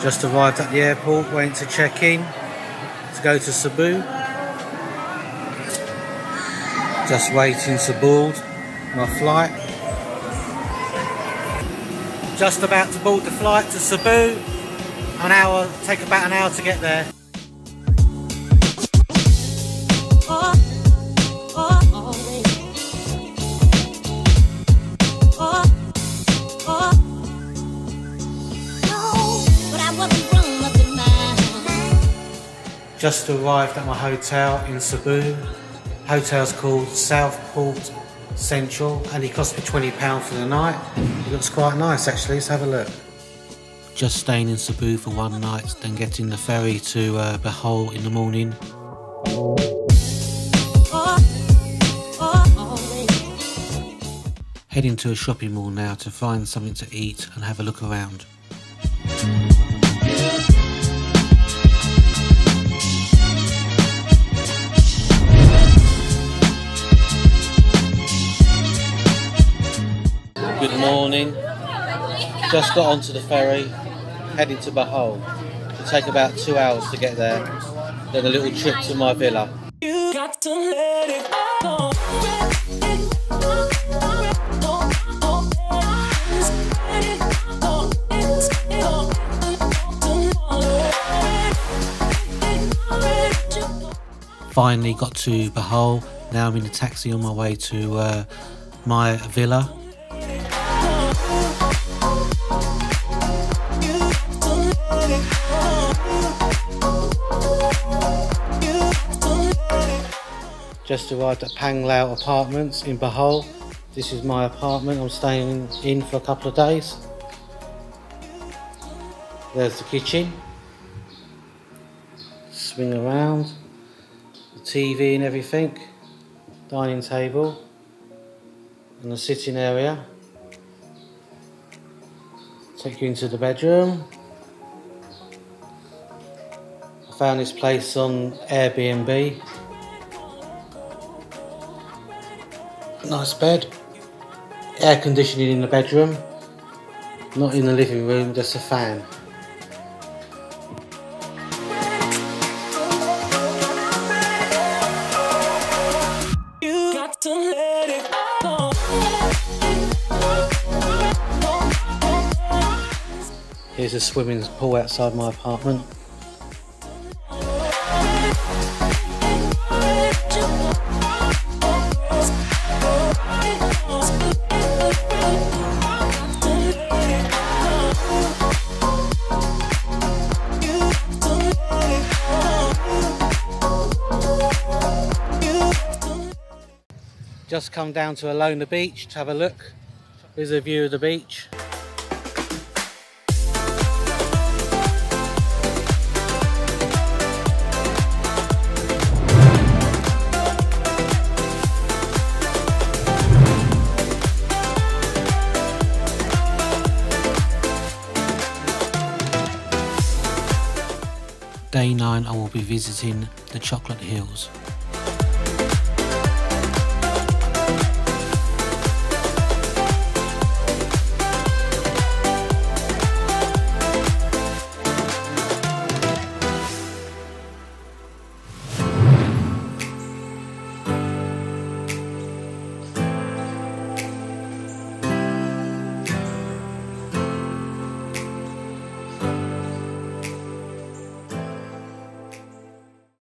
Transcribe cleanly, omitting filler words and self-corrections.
Just arrived at the airport, went to check in to go to Cebu. Just waiting to board my flight. Just about to board the flight to Cebu. Take about an hour to get there. Just arrived at my hotel in Cebu. Hotel's called Southport Central and it cost me £20 for the night. It looks quite nice actually, let's have a look. Just staying in Cebu for one night, then getting the ferry to Bohol in the morning. Heading to a shopping mall now to find something to eat and have a look around. Good morning. Just got onto the ferry, heading to Bohol. It'll take about 2 hours to get there. Then a little trip to my villa. You got to let it go. Finally got to Bohol. Now I'm in a taxi on my way to my villa. Just arrived at Panglao Apartments in Bohol. This is my apartment. I'm staying in for a couple of days. There's the kitchen. Swing around. The TV and everything. Dining table. And the sitting area. Take you into the bedroom. I found this place on Airbnb. Nice bed, air conditioning in the bedroom, not in the living room, just a fan. You got to let it go. Here's a swimming pool outside my apartment. Just come down to ALONA beach to have a look. Here's a view of the beach. Day 9 I will be visiting the Chocolate Hills.